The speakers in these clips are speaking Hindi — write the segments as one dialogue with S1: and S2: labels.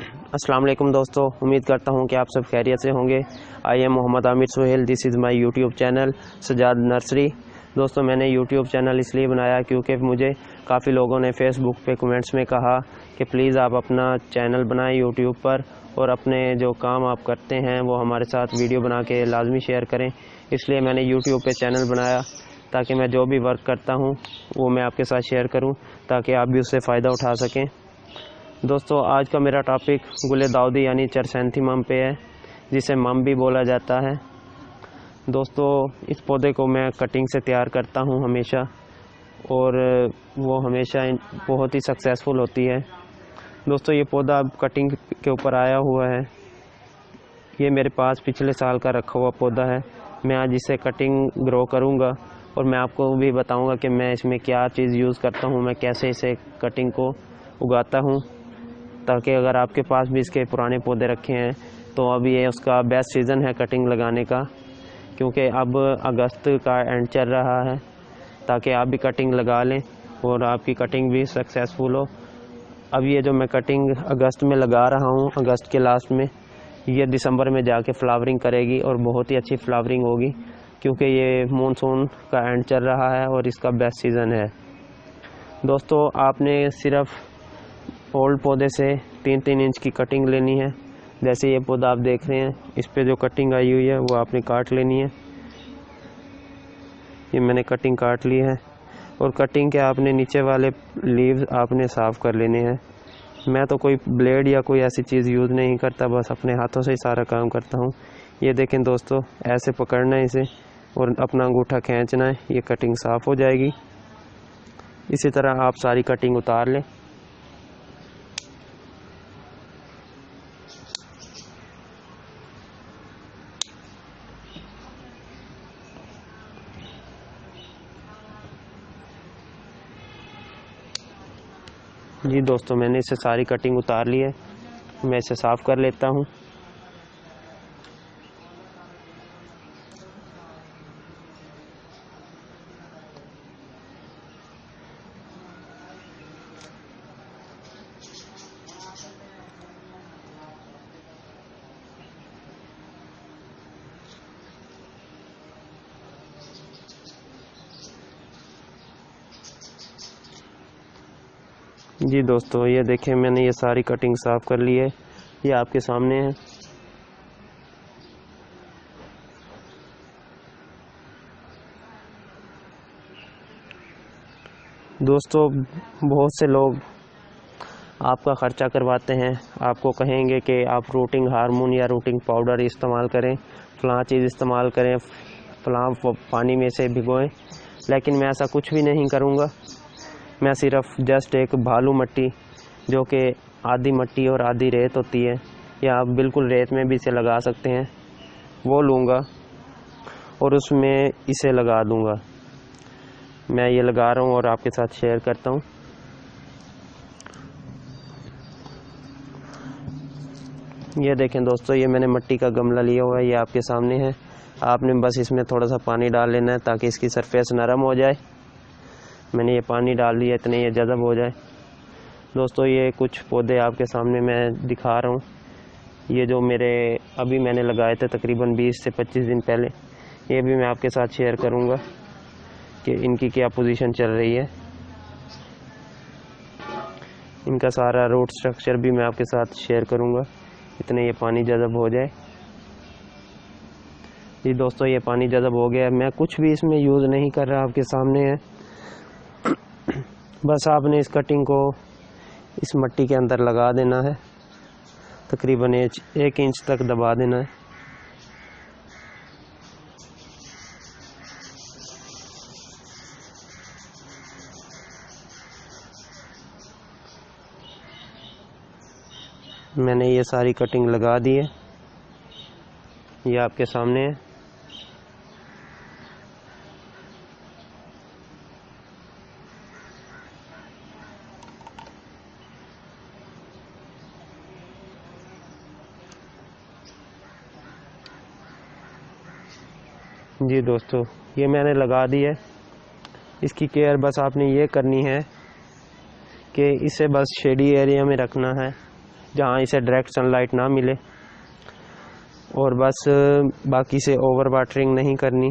S1: अस्सलाम वालेकुम दोस्तों, उम्मीद करता हूं कि आप सब खैरियत से होंगे। I am Mohammad Aamir Suhail, this is my YouTube channel Sajad nursery. दोस्तों, मैंने यूट्यूब चैनल इसलिए बनाया क्योंकि मुझे काफ़ी लोगों ने फ़ेसबुक पे कमेंट्स में कहा कि प्लीज़ आप अपना चैनल बनाएं यूट्यूब पर और अपने जो काम आप करते हैं वो हमारे साथ वीडियो बना के लाजमी शेयर करें। इसलिए मैंने यूट्यूब पे चैनल बनाया ताकि मैं जो भी वर्क करता हूँ वो मैं आपके साथ शेयर करूँ, ताकि आप भी उससे फ़ायदा उठा सकें। दोस्तों, आज का मेरा टॉपिक गुल दाऊदी यानी चरसैंथेमम पे है, जिसे मम भी बोला जाता है। दोस्तों, इस पौधे को मैं कटिंग से तैयार करता हूं हमेशा, और वो हमेशा बहुत ही सक्सेसफुल होती है। दोस्तों, ये पौधा अब कटिंग के ऊपर आया हुआ है। ये मेरे पास पिछले साल का रखा हुआ पौधा है। मैं आज इसे कटिंग ग्रो करूंगा और मैं आपको भी बताऊंगा कि मैं इसमें क्या चीज़ यूज़ करता हूं, मैं कैसे इसे कटिंग को उगाता हूं, ताकि अगर आपके पास भी इसके पुराने पौधे रखे हैं तो अब ये उसका बेस्ट सीज़न है कटिंग लगाने का, क्योंकि अब अगस्त का एंड चल रहा है, ताकि आप भी कटिंग लगा लें और आपकी कटिंग भी सक्सेसफुल हो। अब ये जो मैं कटिंग अगस्त में लगा रहा हूँ, अगस्त के लास्ट में, ये दिसंबर में जाके फ्लावरिंग करेगी और बहुत ही अच्छी फ्लावरिंग होगी, क्योंकि ये मानसून का एंड चल रहा है और इसका बेस्ट सीज़न है। दोस्तों, आपने सिर्फ ओल्ड पौधे से 3-3 इंच की कटिंग लेनी है। जैसे ये पौधा आप देख रहे हैं, इस पे जो कटिंग आई हुई है वो आपने काट लेनी है। ये मैंने कटिंग काट ली है और कटिंग के आपने नीचे वाले लीव्स आपने साफ़ कर लेने हैं। मैं तो कोई ब्लेड या कोई ऐसी चीज़ यूज़ नहीं करता, बस अपने हाथों से ही सारा काम करता हूँ। ये देखें दोस्तों, ऐसे पकड़ना है इसे और अपना अंगूठा खींचना है, ये कटिंग साफ़ हो जाएगी। इसी तरह आप सारी कटिंग उतार लें। जी दोस्तों, मैंने इसे सारी कटिंग उतार ली है। मैं इसे साफ़ कर लेता हूँ। जी दोस्तों, ये देखें, मैंने ये सारी कटिंग साफ़ कर ली है। ये आपके सामने है। दोस्तों, बहुत से लोग आपका ख़र्चा करवाते हैं, आपको कहेंगे कि आप रूटिंग हार्मोन या रूटिंग पाउडर इस्तेमाल करें, फ़लाँ चीज़ इस्तेमाल करें, फ़लाँ पानी में से भिगोएं। लेकिन मैं ऐसा कुछ भी नहीं करूँगा। मैं सिर्फ जस्ट एक भालू मट्टी, जो कि आधी मट्टी और आधी रेत होती है, या आप बिल्कुल रेत में भी इसे लगा सकते हैं, वो लूँगा और उसमें इसे लगा दूँगा। मैं ये लगा रहा हूँ और आपके साथ शेयर करता हूँ। ये देखें दोस्तों, ये मैंने मिट्टी का गमला लिया हुआ है, ये आपके सामने है। आपने बस इसमें थोड़ा सा पानी डाल लेना है ताकि इसकी सरफेस नरम हो जाए। मैंने ये पानी डाल दिया, इतने ये जज़ब हो जाए। दोस्तों, ये कुछ पौधे आपके सामने मैं दिखा रहा हूँ। ये जो मेरे अभी मैंने लगाए थे तकरीबन 20 से 25 दिन पहले, ये भी मैं आपके साथ शेयर करूँगा कि इनकी क्या पोजीशन चल रही है। इनका सारा रूट स्ट्रक्चर भी मैं आपके साथ शेयर करूँगा, इतने ये पानी जज़ब हो जाए। जी दोस्तों, ये पानी जज़ब हो गया। मैं कुछ भी इसमें यूज़ नहीं कर रहा, आपके सामने है। बस आपने इस कटिंग को इस मिट्टी के अंदर लगा देना है, तकरीबन 1 इंच तक दबा देना है। मैंने ये सारी कटिंग लगा दी है, ये आपके सामने है। जी दोस्तों, ये मैंने लगा दी है। इसकी केयर बस आपने ये करनी है कि इसे बस शेडी एरिया में रखना है, जहाँ इसे डायरेक्ट सनलाइट ना मिले। और बस बाकी से ओवर वाटरिंग नहीं करनी,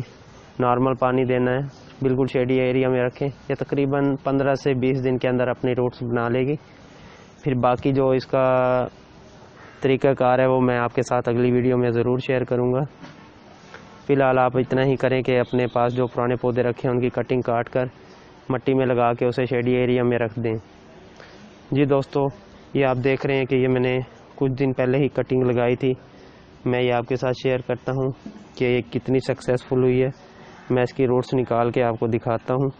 S1: नॉर्मल पानी देना है, बिल्कुल शेडी एरिया में रखें। ये तकरीबन 15 से 20 दिन के अंदर अपनी रूट्स बना लेगी। फिर बाकी जो इसका तरीक़ाकार है वो मैं आपके साथ अगली वीडियो में ज़रूर शेयर करूँगा। फ़िलहाल आप इतना ही करें कि अपने पास जो पुराने पौधे रखे हैं उनकी कटिंग काट कर मिट्टी में लगा के उसे शेडी एरिया में रख दें। जी दोस्तों, ये आप देख रहे हैं कि ये मैंने कुछ दिन पहले ही कटिंग लगाई थी। मैं ये आपके साथ शेयर करता हूँ कि ये कितनी सक्सेसफुल हुई है। मैं इसकी रूट्स निकाल के आपको दिखाता हूँ।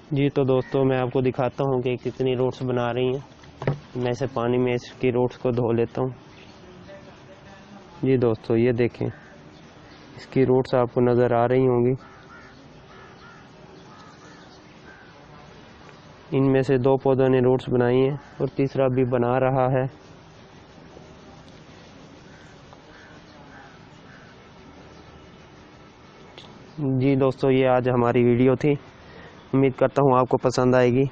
S1: जी तो दोस्तों, मैं आपको दिखाता हूँ कि कितनी रूट्स बना रही हैं। मैं इसे पानी में इसकी रूट्स को धो लेता हूँ। जी दोस्तों, ये देखें, इसकी रूट्स आपको नज़र आ रही होंगी। इनमें से 2 पौधों ने रूट्स बनाई हैं और तीसरा भी बना रहा है। जी दोस्तों, ये आज हमारी वीडियो थी। उम्मीद करता हूँ आपको पसंद आएगी।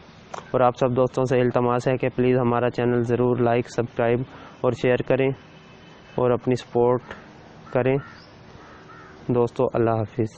S1: और आप सब दोस्तों से इल्तमास है कि प्लीज़ हमारा चैनल ज़रूर लाइक, सब्सक्राइब और शेयर करें और अपनी सपोर्ट करें। दोस्तों, अल्लाह हाफिज़।